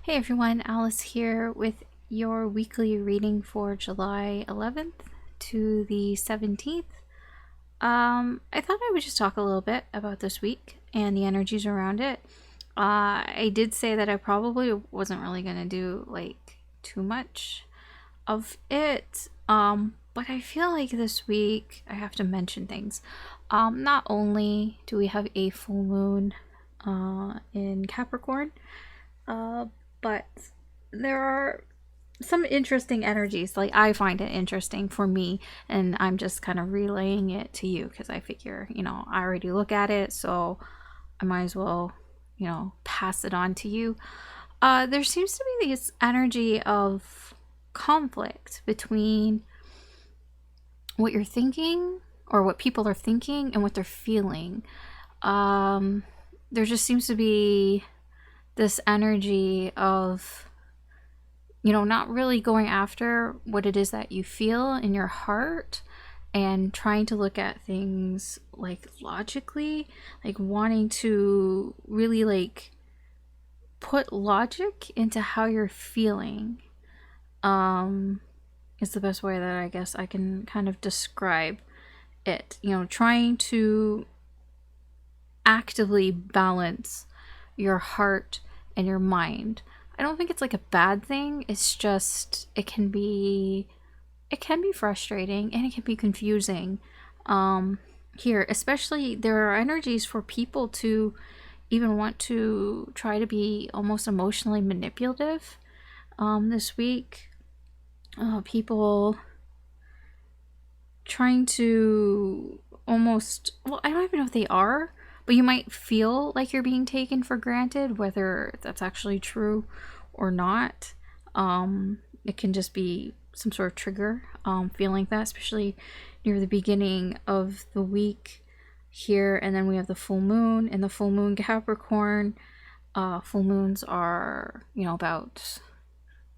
Hey everyone, Alice here with your weekly reading for July 11th to the 17th. I thought I would just talk a little bit about this week and the energies around it. I did say that I probably wasn't really going to do like too much of it, but I feel like this week I have to mention things. Not only do we have a full moon in Capricorn, uh, but there are some interesting energies. Like, I find it interesting for me, and I'm just kind of relaying it to you because I figure, I already look at it, so I might as well, pass it on to you. There seems to be this energy of conflict between what you're thinking or what people are thinking and what they're feeling. There just seems to be this energy of, not really going after what it is that you feel in your heart and trying to look at things like logically, like wanting to really like put logic into how you're feeling. Is the best way that I guess I can kind of describe it. Trying to actively balance your heart and your mind. I don't think it's like a bad thing. It's just it can be frustrating and it can be confusing. Here, especially there are energies for people to even want to try to be almost emotionally manipulative. This week, people trying to almost, well, I don't even know if they are, but you might feel like you're being taken for granted, whether that's actually true or not. It can just be some sort of trigger, feeling that, especially near the beginning of the week here. And then we have the full moon and the full moon Capricorn. Full moons are, about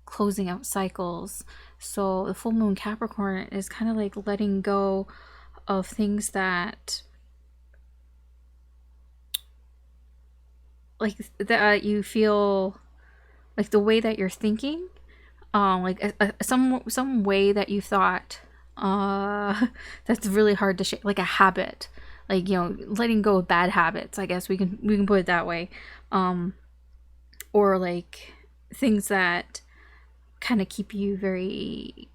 closing out cycles. So the full moon Capricorn is kind of like letting go of things that you feel like the way that you're thinking, like some way that you thought that's really hard to shake, like a habit, like letting go of bad habits, I guess we can put it that way, or like things that kind of keep you very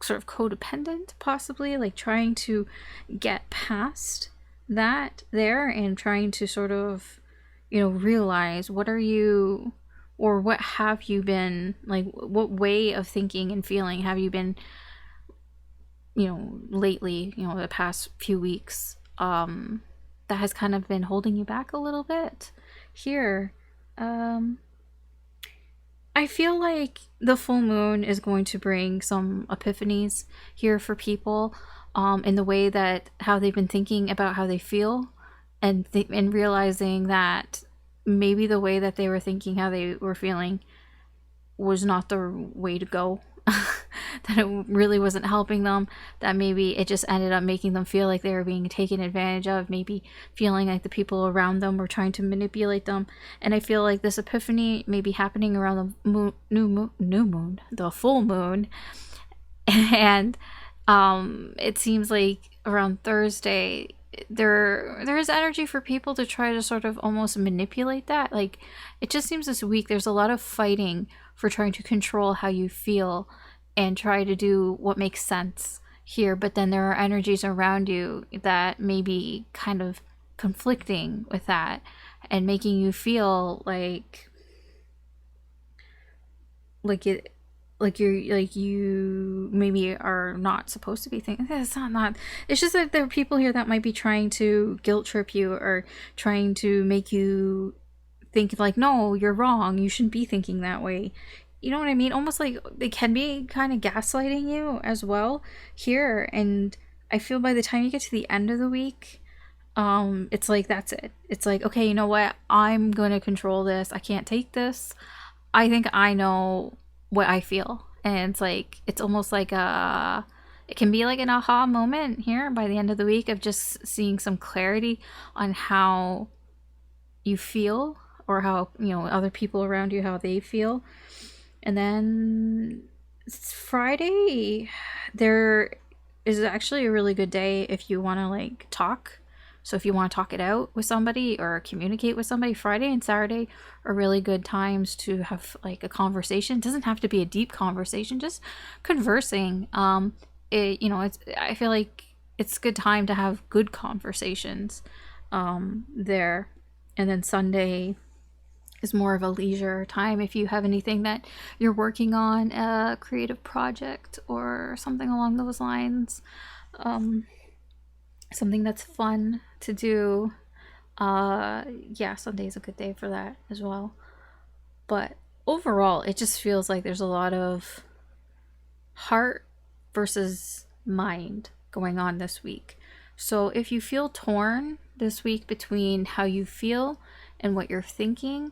sort of codependent, possibly, like trying to get past that there and trying to sort of realize what are you, or what have you been, like what way of thinking and feeling have you been lately, the past few weeks, that has kind of been holding you back a little bit here. I feel like the full moon is going to bring some epiphanies here for people, in the way that how they've been thinking about how they feel, and realizing that maybe the way that they were thinking how they were feeling was not the way to go. That it really wasn't helping them, that maybe it just ended up making them feel like they were being taken advantage of, maybe feeling like the people around them were trying to manipulate them. And I feel like this epiphany may be happening around the new moon, the full moon. And it seems like around Thursday there is energy for people to try to sort of almost manipulate that. Like, it just seems this week there's a lot of fighting for trying to control how you feel and try to do what makes sense here, but then there are energies around you that may be kind of conflicting with that and making you feel like you maybe are not supposed to be thinking. It's just that there are people here that might be trying to guilt trip you or trying to make you think like, no, you're wrong, you shouldn't be thinking that way. You know what I mean? Almost like they can be kind of gaslighting you as well here. And I feel by the time you get to the end of the week, it's like, that's it. It's like, okay, you know what? I'm going to control this. I can't take this. I think I know what I feel. And it's like, it's almost like it can be like an aha moment here by the end of the week of just seeing some clarity on how you feel or how, other people around you, how they feel. And then Friday, there is actually a really good day if you want to like talk. So if you want to talk it out with somebody or communicate with somebody, Friday and Saturday are really good times to have like a conversation. It doesn't have to be a deep conversation, just conversing. I feel like it's a good time to have good conversations there. And then Sunday is more of a leisure time if you have anything that you're working on, a creative project or something along those lines, something that's fun to do. Sunday is a good day for that as well. But overall, it just feels like there's a lot of heart versus mind going on this week. So if you feel torn this week between how you feel and what you're thinking,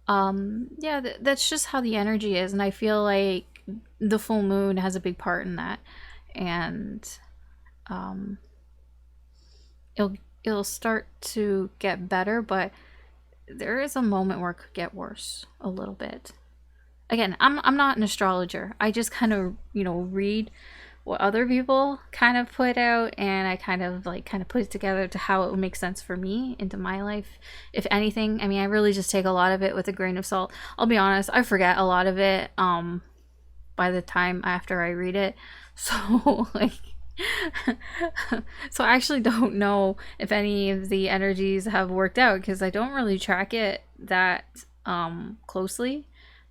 that's just how the energy is. And I feel like the full moon has a big part in that. And it'll start to get better, but there is a moment where it could get worse a little bit. Again, I'm not an astrologer. I just kind of, read what other people kind of put out, and I kind of put it together to how it would make sense for me into my life. If anything, I really just take a lot of it with a grain of salt. I'll be honest, I forget a lot of it by the time after I read it. So so I actually don't know if any of the energies have worked out because I don't really track it that closely,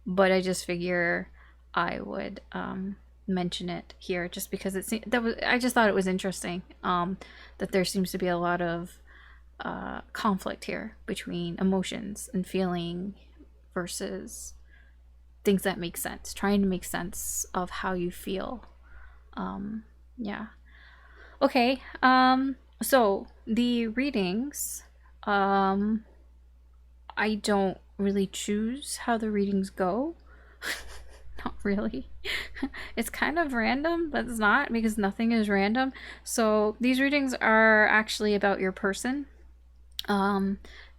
but I just figure I would mention it here just because I just thought it was interesting that there seems to be a lot of conflict here between emotions and feeling versus things that make sense, trying to make sense of how you feel. Okay, so the readings, I don't really choose how the readings go. Not really. It's kind of random, but it's not because nothing is random. So these readings are actually about your person.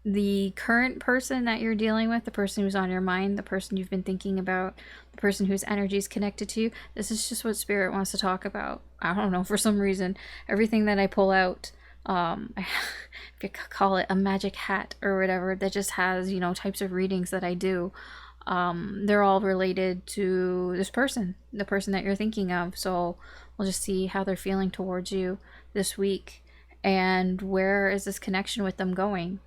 The current person that you're dealing with, the person who's on your mind, the person you've been thinking about, the person whose energy is connected to you. This is just what Spirit wants to talk about. I don't know, for some reason, everything that I pull out, if you call it a magic hat or whatever, that just has, types of readings that I do. They're all related to this person, the person that you're thinking of. So we'll just see how they're feeling towards you this week and where is this connection with them going.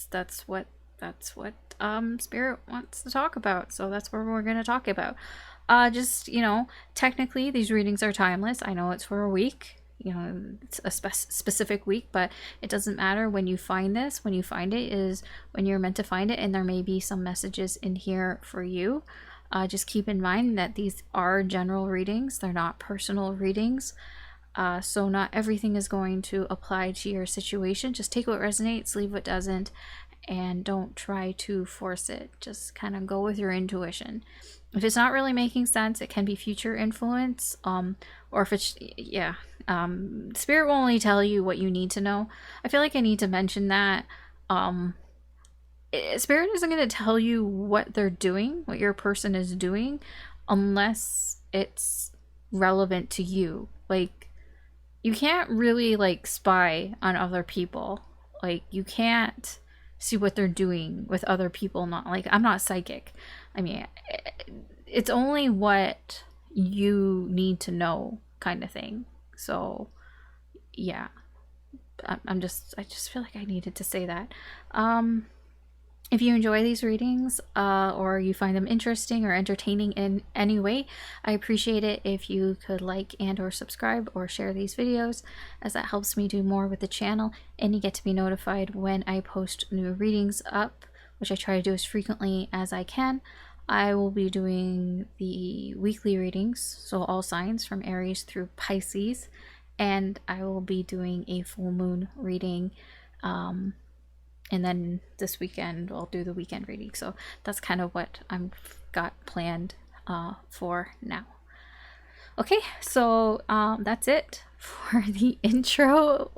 That's what Spirit wants to talk about. So that's what we're going to talk about. Technically these readings are timeless. I know it's for a week. It's a specific week, but it doesn't matter when you find this. When you find it is when you're meant to find it, and there may be some messages in here for you. Just keep in mind that these are general readings. They're not personal readings. So not everything is going to apply to your situation. Just take what resonates, leave what doesn't, and don't try to force it. Just kind of go with your intuition. If it's not really making sense, it can be future influence, or if it's, Spirit will only tell you what you need to know. I feel like I need to mention that. Spirit isn't going to tell you what they're doing, what your person is doing, unless it's relevant to you. Like, you can't really, spy on other people. You can't see what they're doing with other people. I'm not psychic. It's only what you need to know kind of thing. So, yeah. I just feel like I needed to say that. If you enjoy these readings, or you find them interesting or entertaining in any way, I appreciate it if you could like and or subscribe or share these videos, as that helps me do more with the channel, and you get to be notified when I post new readings up, which I try to do as frequently as I can. I will be doing the weekly readings, so all signs from Aries through Pisces, and I will be doing a full moon reading, and then this weekend I'll do the weekend reading. So that's kind of what I've got planned for now. Okay, so that's it for the intro.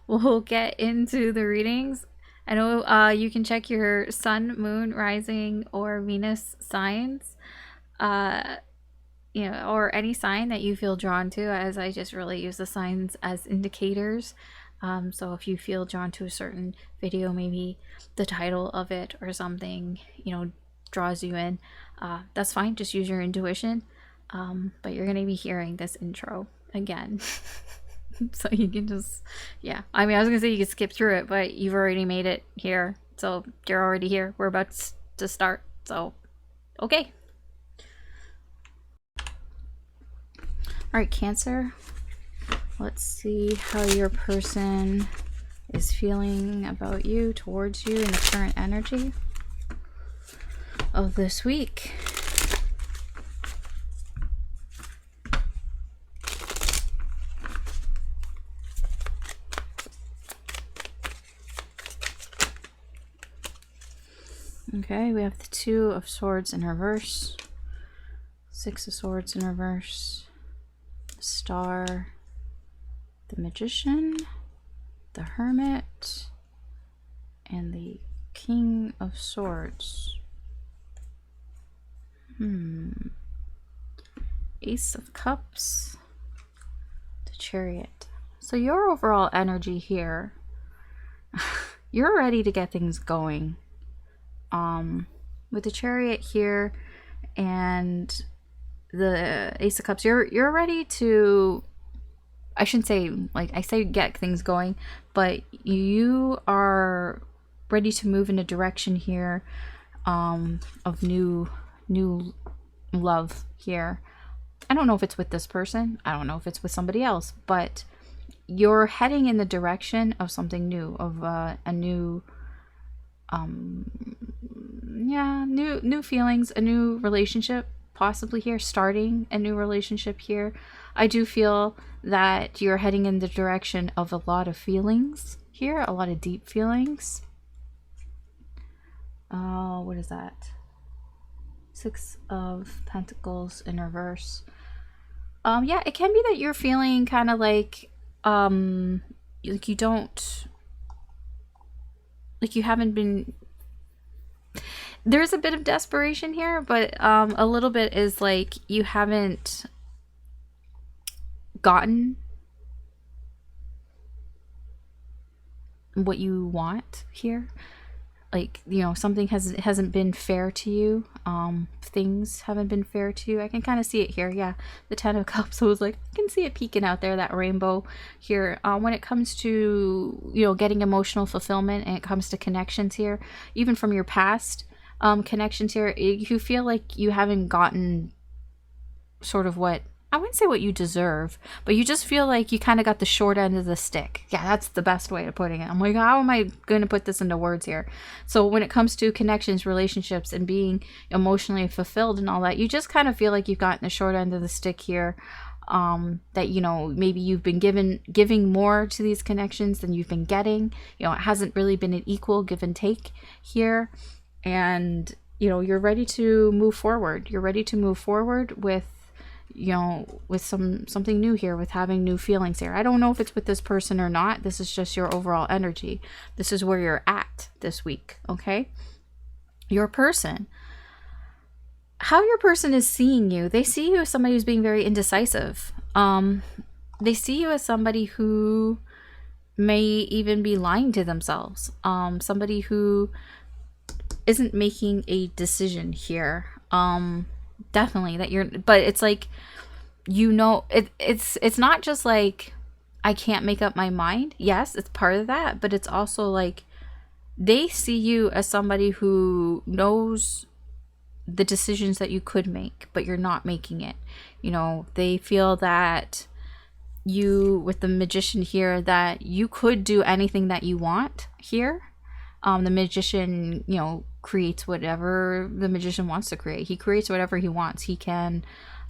We'll get into the readings. I know you can check your sun, moon, rising, or Venus signs, uh, or any sign that you feel drawn to, as I just really use the signs as indicators. So if you feel drawn to a certain video, maybe the title of it or something, draws you in, that's fine. Just use your intuition. But you're going to be hearing this intro again. So you can just, yeah. I mean, I was going to say you could skip through it, but you've already made it here. So you're already here. We're about to start. So, okay. All right, Cancer. Let's see how your person is feeling about you, towards you, in the current energy of this week. Okay, we have the Two of Swords in reverse, Six of Swords in reverse, the Star, the Magician, the Hermit, and the King of Swords. Ace of Cups, the Chariot. So your overall energy here, you're ready to get things going. With the Chariot here and the Ace of Cups, you're ready to, I shouldn't say, like, I say get things going, but you are ready to move in a direction here of new love here. I don't know if it's with this person, I don't know if it's with somebody else, but you're heading in the direction of something new, of a new new feelings, a new relationship possibly here, starting a new relationship here. I do feel that you're heading in the direction of a lot of feelings here, a lot of deep feelings. What is that? Six of Pentacles in reverse. Yeah, it can be that you're feeling kind of like you don't, like, you haven't been, there's a bit of desperation here, but a little bit is like you haven't gotten what you want here. Like, something hasn't been fair to you. Things haven't been fair to you. I can kind of see it here. Yeah, the Ten of Cups. So I was like, I can see it peeking out there, that rainbow here. When it comes to, getting emotional fulfillment, and it comes to connections here, even from your past connections here, you feel like you haven't gotten sort of what, I wouldn't say what you deserve, but you just feel like you kind of got the short end of the stick. Yeah, that's the best way of putting it. I'm like, how am I going to put this into words here? So when it comes to connections, relationships, and being emotionally fulfilled and all that, you just kind of feel like you've gotten the short end of the stick here. That, maybe you've been giving more to these connections than you've been getting. It hasn't really been an equal give and take here. And, you're ready to move forward. You're ready to move forward with, with something new here, with having new feelings here. I don't know if it's with this person or not. This is just your overall energy. This is where you're at this week, okay? Your person. How your person is seeing you. They see you as somebody who's being very indecisive. They see you as somebody who may even be lying to themselves. Somebody who isn't making a decision here. Definitely that you're, but it's like, it's not just like, I can't make up my mind. Yes, it's part of that, but it's also like they see you as somebody who knows the decisions that you could make, but you're not making it. They feel that you, with the Magician here, that you could do anything that you want here. The Magician, creates whatever the Magician wants to create. He creates whatever he wants. He can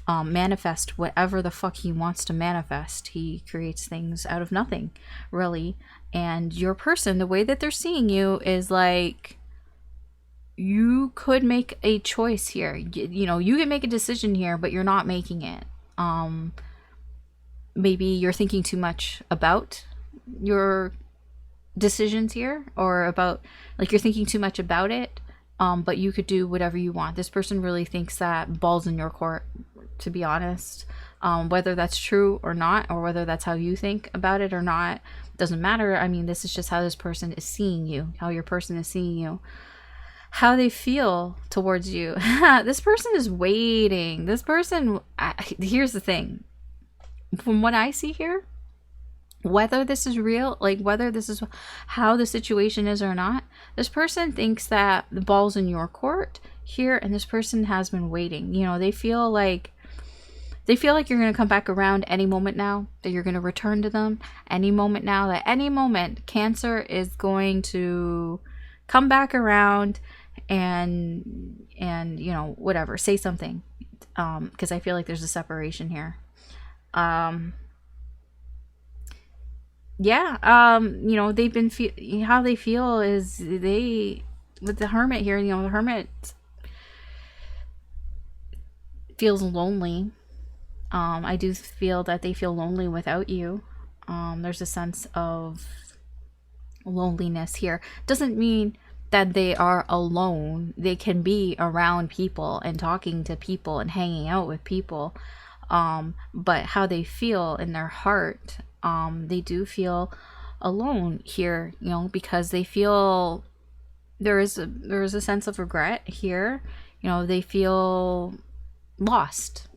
manifest whatever the fuck he wants to manifest. He creates things out of nothing, really. And your person, the way that they're seeing you is like, you could make a choice here. You can make a decision here, but you're not making it. Maybe you're thinking too much about your decisions here, or about like you're thinking too much about it, but you could do whatever you want. This person really thinks that ball's in your court, to be honest. Whether that's true or not, or whether that's how you think about it or not, doesn't matter. I mean, this is just how this person is seeing you, how your person is seeing you, how they feel towards you. This person is waiting. This person, here's the thing. From what I see here, whether this is real, like whether this is how the situation is or not, this person thinks that the ball's in your court here, and this person has been waiting. You know, they feel like you're going to come back around any moment now, that you're going to return to them any moment now, that any moment Cancer is going to come back around and you know, whatever, say something, because I feel like there's a separation here. Yeah, you know, they've been how they feel is they, with the Hermit here, you know, the Hermit feels lonely. I do feel that they feel lonely without you. There's a sense of loneliness here. Doesn't mean that they are alone. They can be around people and talking to people and hanging out with people. But how they feel in their heart, they do feel alone here, you know, because they feel there is a sense of regret here. You know, they feel lost.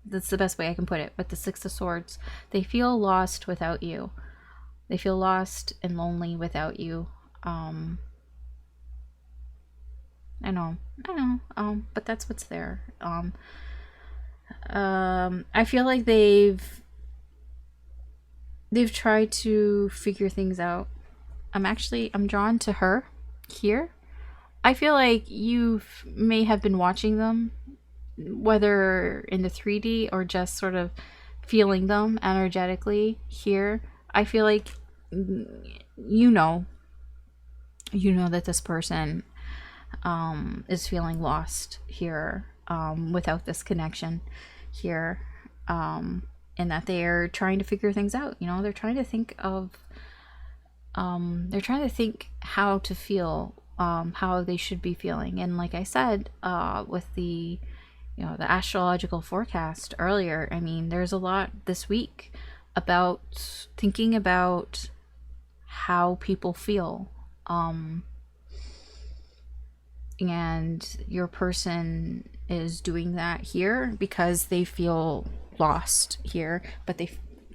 That's the best way I can put it. With the Six of Swords, they feel lost without you. They feel lost and lonely without you. I know, but that's what's there. I feel like they've tried to figure things out. I'm drawn to her here. I feel like you may have been watching them, whether in the 3D or just sort of feeling them energetically here. I feel like you know that this person is feeling lost here, without this connection here, and that they're trying to figure things out. You know, they're trying to think how to feel, how they should be feeling. And like I said, with the, you know, the astrological forecast earlier, I mean, there's a lot this week about thinking about how people feel, and your person is doing that here because they feel lost here, but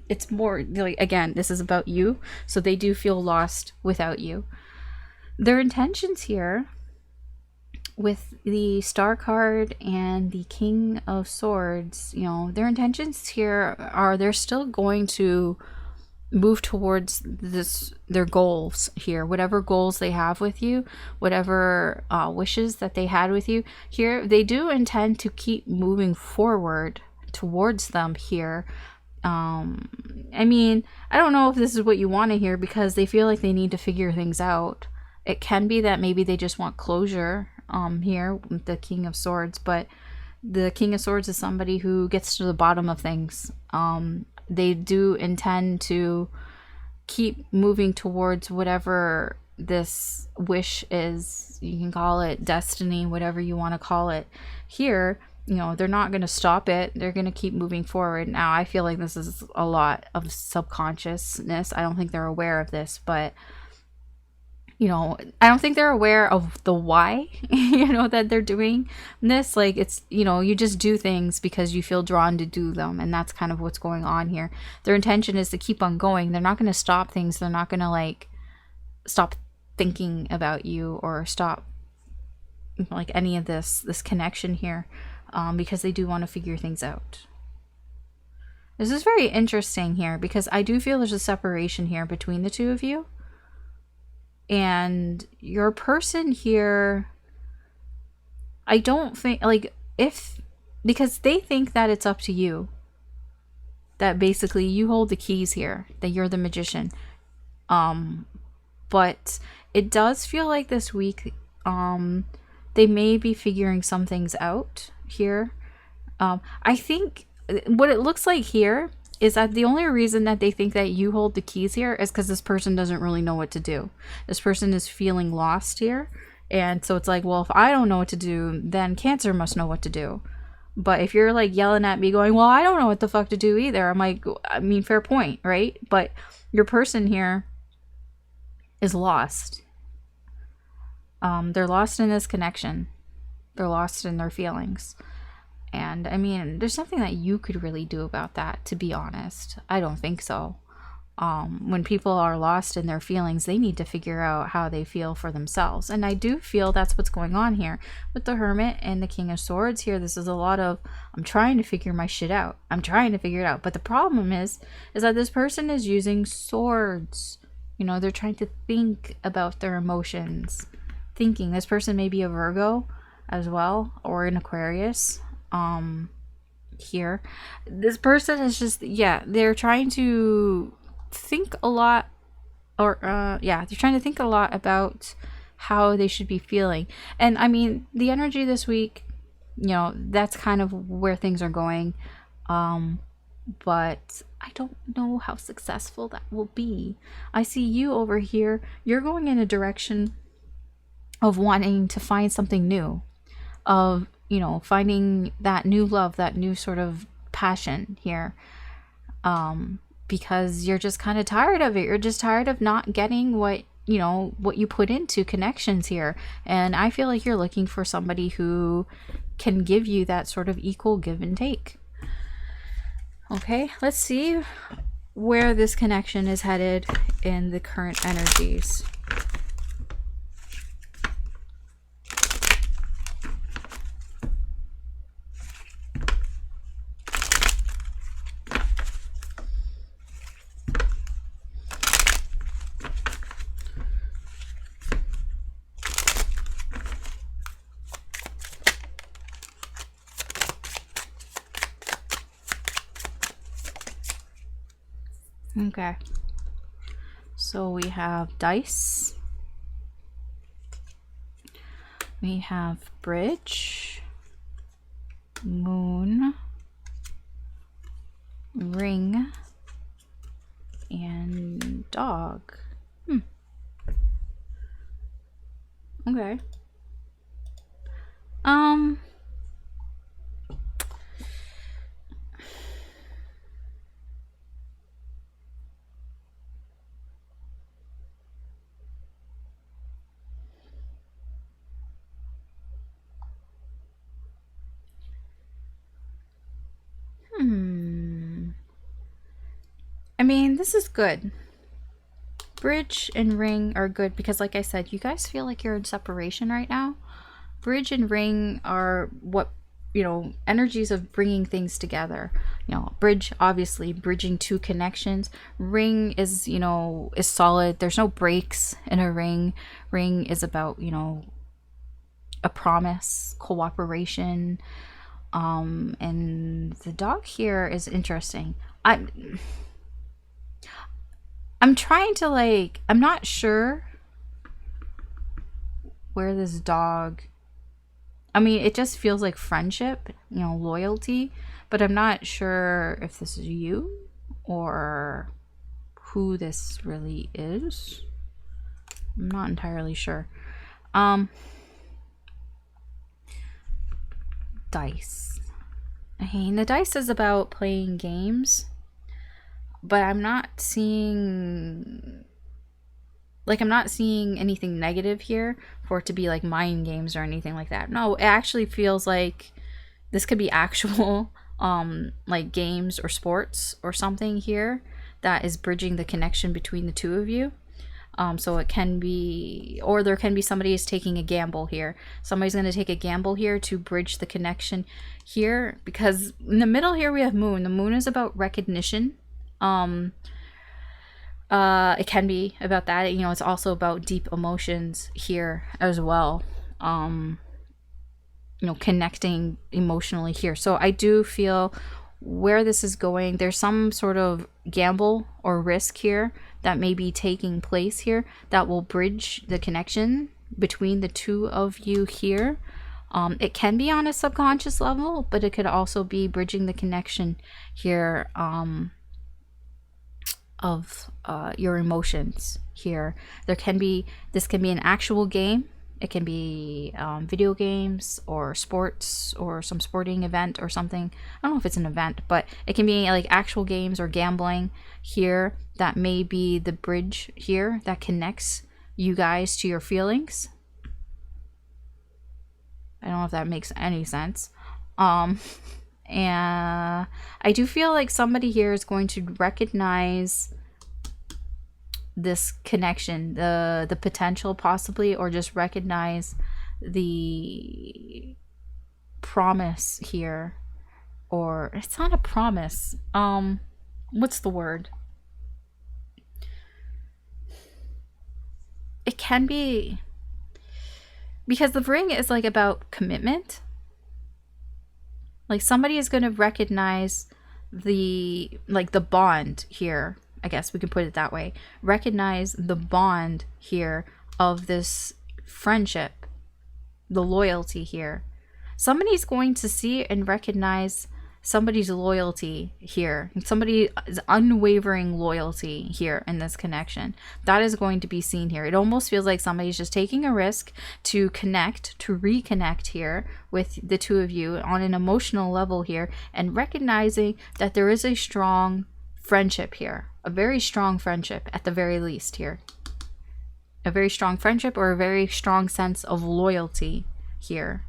it's more like, again, this is about you, so they do feel lost without you. Their intentions here with the Star card and the King of Swords, you know, their intentions here are they're still going to move towards their goals here, whatever goals they have with you, whatever wishes that they had with you here, they do intend to keep moving forward towards them here. I mean, I don't know if this is what you want to hear, because they feel like they need to figure things out. It can be that maybe they just want closure here with the King of Swords, but the King of Swords is somebody who gets to the bottom of things. They do intend to keep moving towards whatever this wish is. You can call it destiny, whatever you want to call it here. You know, they're not going to stop it. They're going to keep moving forward. Now, I feel like this is a lot of subconsciousness. I don't think they're aware of this, but you know, I don't think they're aware of the why, you know, that they're doing this. Like, it's, you know, you just do things because you feel drawn to do them. And that's kind of what's going on here. Their intention is to keep on going. They're not going to stop things. They're not going to like stop thinking about you or stop like any of this connection here, because they do want to figure things out. This is very interesting here because I do feel there's a separation here between the two of you. And your person here, I don't think, like, because they think that it's up to you, that basically you hold the keys here, that you're the magician. But it does feel like this week, they may be figuring some things out here. I think what it looks like here is that the only reason that they think that you hold the keys here is because this person doesn't really know what to do. This person is feeling lost here. And so it's like, well, if I don't know what to do, then Cancer must know what to do. But if you're like yelling at me going, well, I don't know what the fuck to do either. I'm like, I mean, fair point, right? But your person here is lost. They're lost in this connection. They're lost in their feelings. And I mean, there's nothing that you could really do about that, to be honest. I don't think so. When people are lost in their feelings, they need to figure out how they feel for themselves. And I do feel that's what's going on here with the Hermit and the King of Swords here. This is a lot of, I'm trying to figure my shit out. I'm trying to figure it out. But the problem is that this person is using swords. You know, they're trying to think about their emotions. Thinking. This person may be a Virgo as well, or an Aquarius. Here. This person is just, yeah, they're trying to think a lot, or they're trying to think a lot about how they should be feeling. And I mean, the energy this week, you know, that's kind of where things are going, but I don't know how successful that will be. I see you over here, you're going in a direction of wanting to find something new, of, you know, finding that new love, that new sort of passion here, because you're just kind of tired of it. You're just tired of not getting what, you know, what you put into connections here. And I feel like you're looking for somebody who can give you that sort of equal give and take. Okay, let's see where this connection is headed in the current energies. Okay, so we have dice, we have bridge, moon, ring, and dog. Okay. I mean, this is good. Bridge and ring are good because, like I said, you guys feel like you're in separation right now. Bridge and ring are what, you know, energies of bringing things together. You know, bridge, obviously, bridging two connections. Ring is, you know, is solid. There's no breaks in a ring. Ring is about, you know, a promise, cooperation. And the dog here is interesting. I'm trying to, like, I'm not sure where this dog, I mean, it just feels like friendship, you know, loyalty, but I'm not sure if this is you or who this really is. I'm not entirely sure. Dice. I mean, the dice is about playing games, but I'm not seeing, like, I'm not seeing anything negative here for it to be like mind games or anything like that. No, it actually feels like this could be actual like games or sports or something here that is bridging the connection between the two of you. So it can be, or there can be somebody is taking a gamble here. Somebody's going to take a gamble here to bridge the connection here, because in the middle here we have moon. The moon is about recognition. It can be about that. You know, it's also about deep emotions here as well. You know, connecting emotionally here. So I do feel where this is going, there's some sort of gamble or risk here that may be taking place here that will bridge the connection between the two of you here. It can be on a subconscious level, but it could also be bridging the connection here of your emotions here. This can be an actual game. It can be video games or sports or some sporting event or something. I don't know if it's an event, but it can be like actual games or gambling here. That may be the bridge here that connects you guys to your feelings. I don't know if that makes any sense. And I do feel like somebody here is going to recognize this connection, the potential possibly, or just recognize the promise here. Or it's not a promise. What's the word? It can be, because the ring is like about commitment. Like somebody is going to recognize the bond here. I guess we can put it that way. Recognize the bond here of this friendship, the loyalty here. Somebody's going to see and recognize somebody's loyalty here, somebody's unwavering loyalty here in this connection. That is going to be seen here. It almost feels like somebody's just taking a risk to reconnect here with the two of you on an emotional level here, and recognizing that there is a strong friendship here, a very strong friendship at the very least here, a very strong friendship or a very strong sense of loyalty here.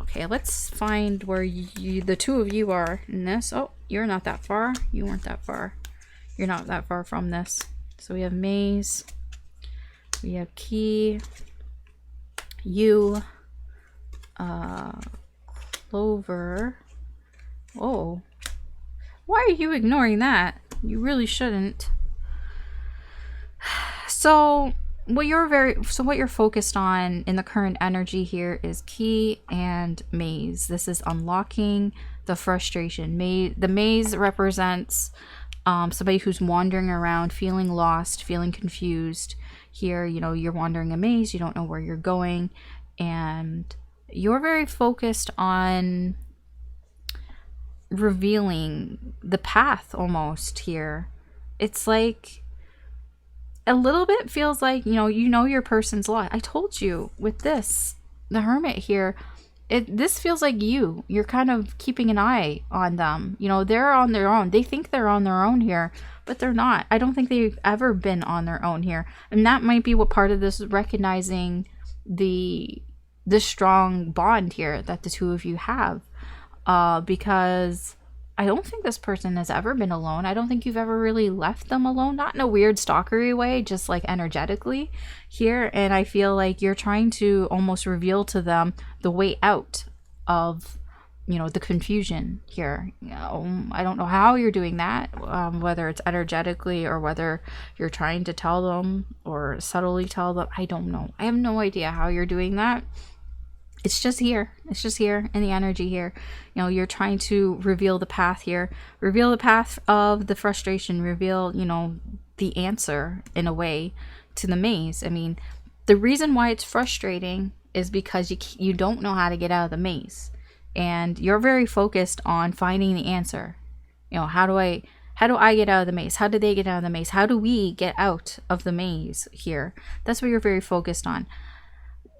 Okay, let's find where the two of you are in this. Oh, you're not that far. You weren't that far. You're not that far from this. So we have maze, we have key, you, clover. Oh, why are you ignoring that? You really shouldn't. So what you're focused on in the current energy here is key and maze. This is unlocking the frustration. The maze represents somebody who's wandering around, feeling lost, feeling confused. Here, you're wandering a maze, you don't know where you're going, and you're very focused on revealing the path almost here. It's like a little bit feels like, your person's lost. I told you with this, the Hermit here, this feels like you're kind of keeping an eye on them. They're on their own. They think they're on their own here, but they're not. I don't think they've ever been on their own here. And that might be what part of this is, recognizing the strong bond here that the two of you have. Because I don't think this person has ever been alone. I don't think you've ever really left them alone. Not in a weird stalkery way, just like energetically here. And I feel like you're trying to almost reveal to them the way out of, the confusion here. I don't know how you're doing that, whether it's energetically or whether you're trying to tell them or subtly tell them. I don't know. I have no idea how you're doing that. It's just here. It's just here in the energy here. You're trying to reveal the path here. Reveal the path of the frustration. Reveal, the answer in a way to the maze. I mean, the reason why it's frustrating is because you don't know how to get out of the maze. And you're very focused on finding the answer. How do I get out of the maze? How do they get out of the maze? How do we get out of the maze here? That's what you're very focused on.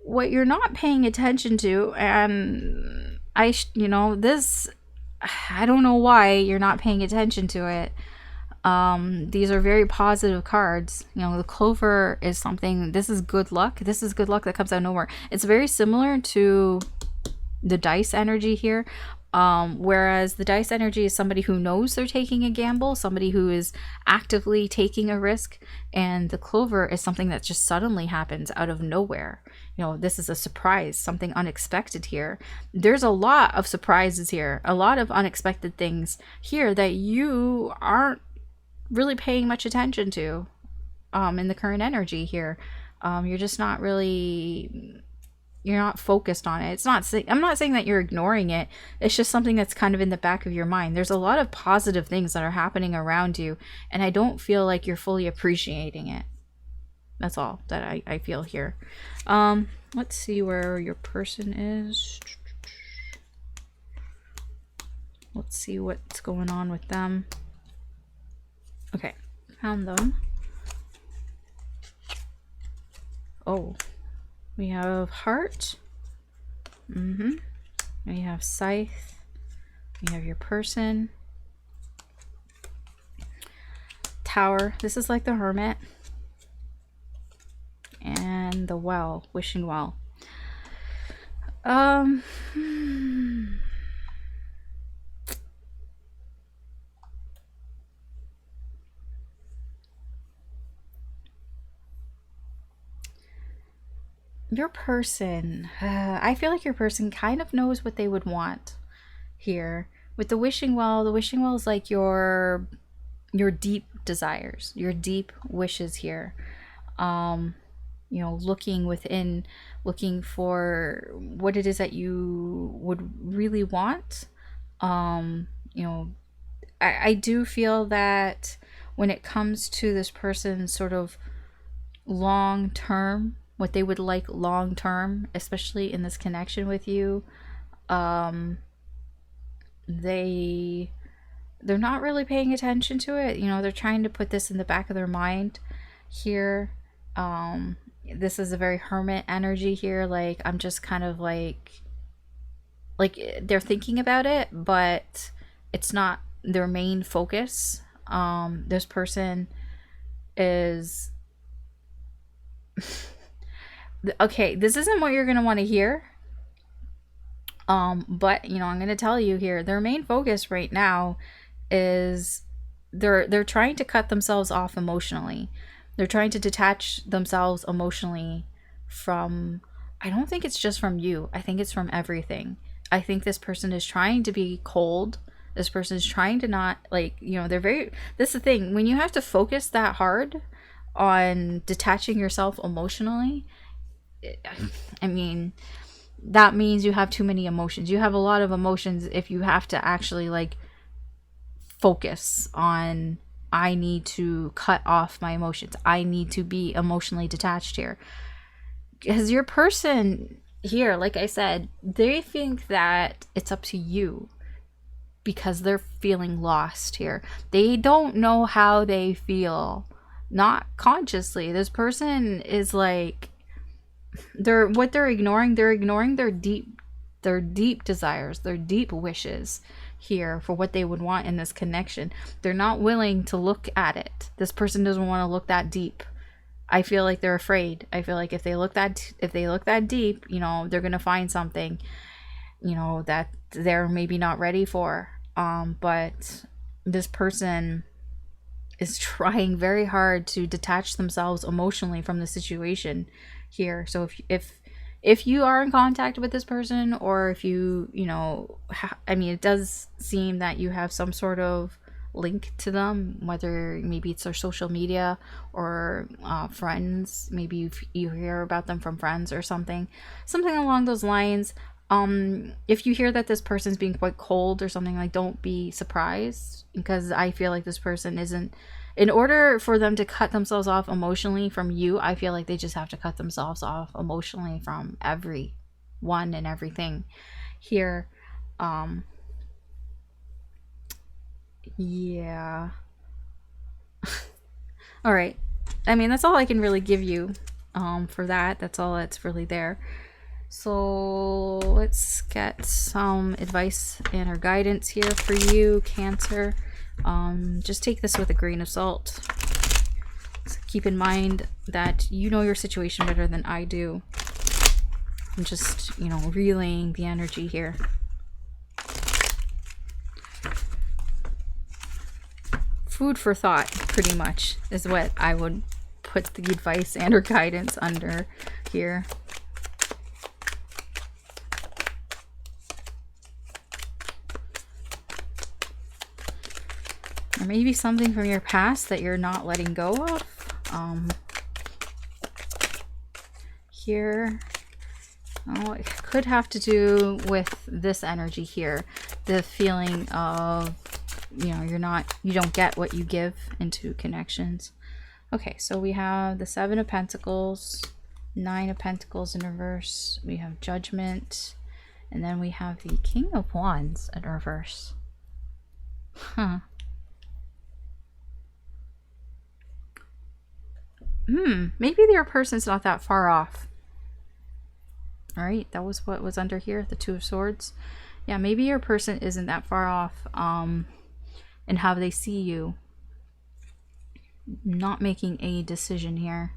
What you're not paying attention to, and I don't know why you're not paying attention to it. These are very positive cards. The clover is something, this is good luck. This is good luck that comes out of nowhere. It's very similar to the dice energy here. Whereas the dice energy is somebody who knows they're taking a gamble, somebody who is actively taking a risk, and the clover is something that just suddenly happens out of nowhere. This is a surprise, something unexpected here. There's a lot of surprises here, a lot of unexpected things here that you aren't really paying much attention to in the current energy here. You're just not really... You're not focused on it. I'm not saying that you're ignoring it. It's just something that's kind of in the back of your mind. There's a lot of positive things that are happening around you, and I don't feel like you're fully appreciating it. That's all that I feel here. Let's see where your person is. Let's see what's going on with them. Okay, found them. Oh, we have heart. We have scythe. We have your person. Tower. This is like the hermit. And the well, wishing well. Your person, I feel like your person kind of knows what they would want here. With the wishing well is like your deep desires, your deep wishes here. You know, looking within, looking for what it is that you would really want. You know, I do feel that when it comes to this person's sort of long term, what they would like long term, especially in this connection with you, they're not really paying attention to it. You know, they're trying to put this in the back of their mind here. This is a very hermit energy here. Like, I'm just kind of like they're thinking about it, but it's not their main focus. This person is okay, this isn't what you're going to want to hear. But you know, I'm going to tell you here, their main focus right now is they're trying to cut themselves off emotionally. They're trying to detach themselves emotionally from, I don't think it's just from you. I think it's from everything. I think this person is trying to be cold. This person is trying to not, like, you know, this is the thing. When you have to focus that hard on detaching yourself emotionally, I mean, that means you have too many emotions. You have a lot of emotions if you have to actually, like, focus on, I need to cut off my emotions. I need to be emotionally detached here. Because your person here, like I said, they think that it's up to you because they're feeling lost here. They don't know how they feel. Not consciously. This person is like, they're ignoring their deep desires, their deep wishes here for what they would want in this connection. They're not willing to look at it. This person doesn't want to look that deep. I feel like they're afraid. I feel like if they look that deep, you know, they're gonna find something, you know, that they're maybe not ready for. But this person is trying very hard to detach themselves emotionally from the situation here. So if you are in contact with this person, or if you know, I mean, it does seem that you have some sort of link to them, whether maybe it's their social media or friends. Maybe you hear about them from friends or something along those lines. If you hear that this person's being quite cold or something, like, don't be surprised, because I feel like this person isn't, in order for them to cut themselves off emotionally from you, I feel like they just have to cut themselves off emotionally from everyone and everything here. Yeah. All right. I mean, that's all I can really give you for that. That's all that's really there. So let's get some advice and or guidance here for you, Cancer. Just take this with a grain of salt. So keep in mind that you know your situation better than I do. I'm just, you know, relaying the energy here. Food for thought, pretty much, is what I would put the advice and or guidance under here. Or maybe something from your past that you're not letting go of. Here, oh, it could have to do with this energy here. The feeling of, you know, you don't get what you give into connections. Okay, so we have the Seven of Pentacles, Nine of Pentacles in reverse. We have Judgment, and then we have the King of Wands in reverse. Huh. Maybe your person's not that far off. All right, that was what was under here, the Two of Swords. Yeah, maybe your person isn't that far off in how they see you. Not making a decision here.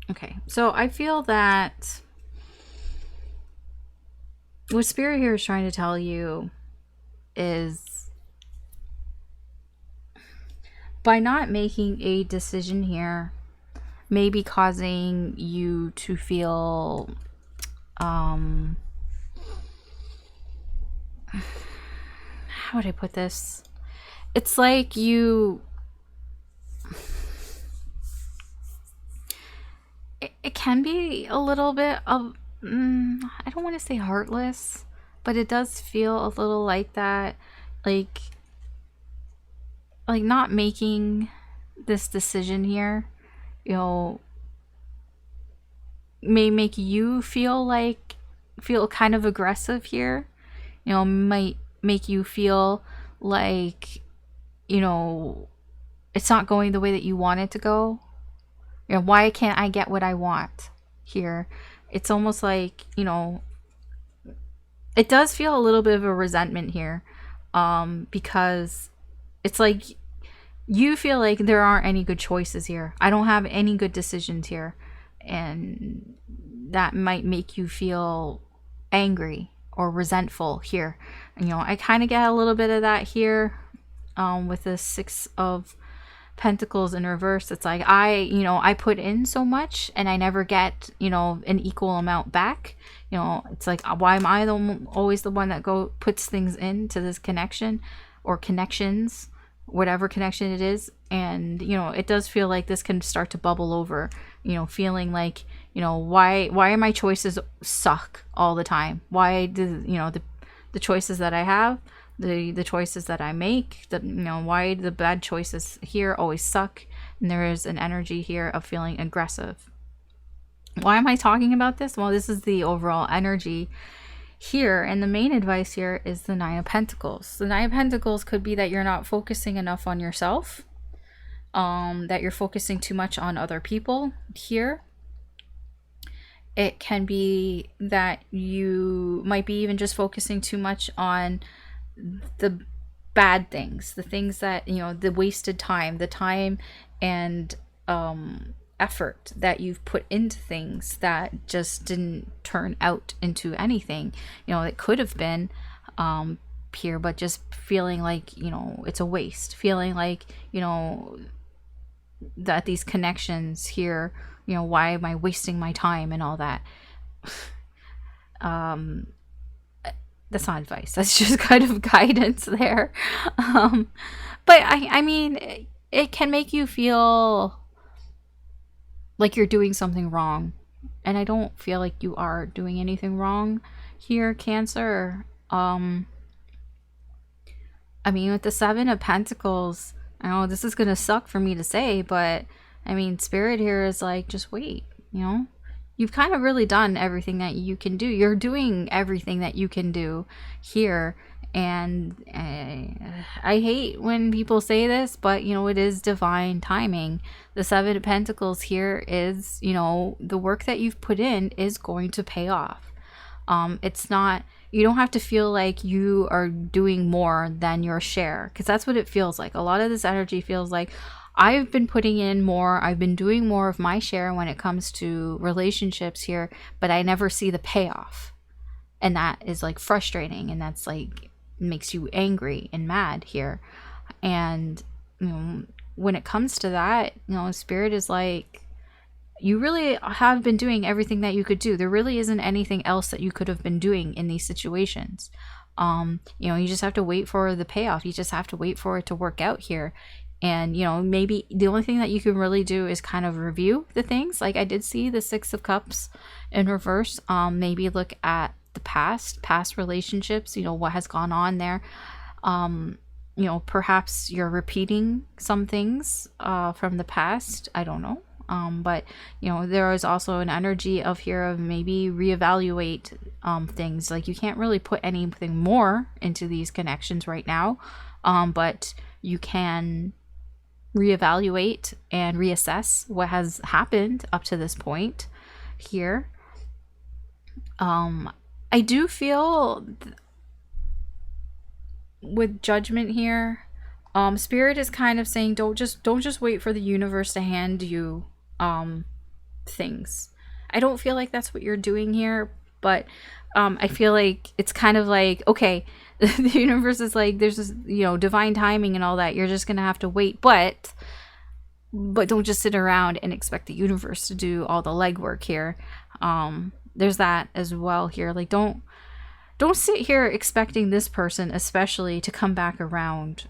Okay, so I feel that what Spirit here is trying to tell you is by not making a decision here, maybe causing you to feel how would I put this? It's like you it can be a little bit of I don't want to say heartless, but it does feel a little like that, like not making this decision here, you know, may make you feel kind of aggressive here, you know, might make you feel like, you know, it's not going the way that you want it to go. You know, why can't I get what I want here? It's almost like, you know, it does feel a little bit of a resentment here, because it's like you feel like there aren't any good choices here. I don't have any good decisions here. And that might make you feel angry or resentful here. You know, I kind of get a little bit of that here with the Six of Pentacles in reverse. It's like I put in so much and I never get, you know, an equal amount back. You know, it's like, why am I always the one that puts things into this connection or connections, whatever connection it is. And, you know, it does feel like this can start to bubble over, you know, feeling like, you know, why my choices suck all the time? Why do, you know, the choices that I have, the choices that I make, you know, why the bad choices here always suck? And there is an energy here of feeling aggressive. Why am I talking about this? Well, this is the overall energy here, and the main advice here is the Nine of Pentacles. The Nine of Pentacles could be that you're not focusing enough on yourself, that you're focusing too much on other people here. It can be that you might be even just focusing too much on the bad things, the things that, you know, the wasted time, the time and effort that you've put into things that just didn't turn out into anything. You know, it could have been here, but just feeling like, you know, it's a waste, feeling like, you know, that these connections here, you know, why am I wasting my time and all that. That's not advice, that's just kind of guidance there. But I mean, it can make you feel like you're doing something wrong, and I don't feel like you are doing anything wrong here, Cancer. I mean, with the Seven of Pentacles, I know this is gonna suck for me to say, but I mean, Spirit here is like, just wait, you know, you've kind of really done everything that you can do. You're doing everything that you can do here. And I hate when people say this, but, you know, it is divine timing. The Seven of Pentacles here is, you know, the work that you've put in is going to pay off. It's not, you don't have to feel like you are doing more than your share, because that's what it feels like. A lot of this energy feels like, I've been putting in more, I've been doing more of my share when it comes to relationships here, but I never see the payoff. And that is like frustrating, and that's like makes you angry and mad here. And, you know, when it comes to that, you know, Spirit is like, you really have been doing everything that you could do. There really isn't anything else that you could have been doing in these situations. You know, you just have to wait for the payoff. You just have to wait for it to work out here. And, you know, maybe the only thing that you can really do is kind of review the things. Like I did see the Six of Cups in reverse. Maybe look at the past relationships, you know, what has gone on there. You know, perhaps you're repeating some things from the past. I don't know. But there is also an energy of here of maybe reevaluate things. Like, you can't really put anything more into these connections right now, but you can reevaluate and reassess what has happened up to this point here. I do feel with judgment here, spirit is kind of saying don't just wait for the universe to hand you things. I don't feel like that's what you're doing here, but I feel like it's kind of like, okay, the universe is like, there's this, divine timing and all that. You're just gonna have to wait, but don't just sit around and expect the universe to do all the legwork here. There's that as well here. Like, don't sit here expecting this person especially to come back around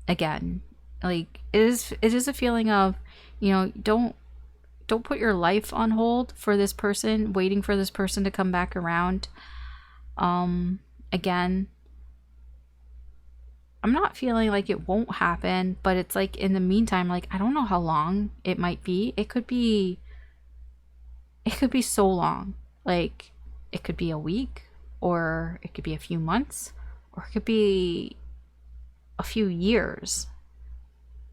again. Like, it is a feeling of, don't put your life on hold for this person, waiting for this person to come back around. Again, I'm not feeling like it won't happen, but it's like, in the meantime, like, I don't know how long it might be. It could be so long. Like, it could be a week, or it could be a few months, or it could be a few years.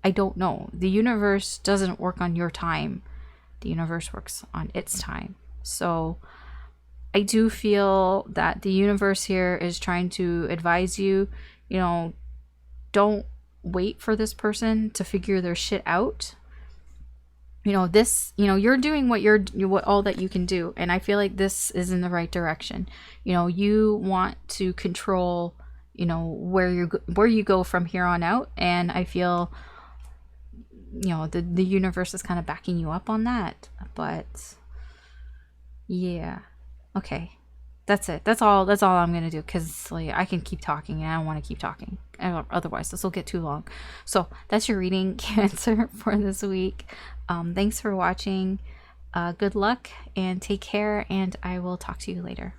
I don't know. The universe doesn't work on your time. The universe works on its time. So I do feel that the universe here is trying to advise you, don't wait for this person to figure their shit out. You're doing what all that you can do, and I feel like this is in the right direction. You want to control, where you go from here on out, and I feel, the universe is kind of backing you up on that. But yeah, okay, that's it. That's all I'm gonna do, because like, I can keep talking and I don't want to keep talking, otherwise this will get too long. So that's your reading, Cancer, for this week. Thanks for watching. Good luck and take care, and I will talk to you later.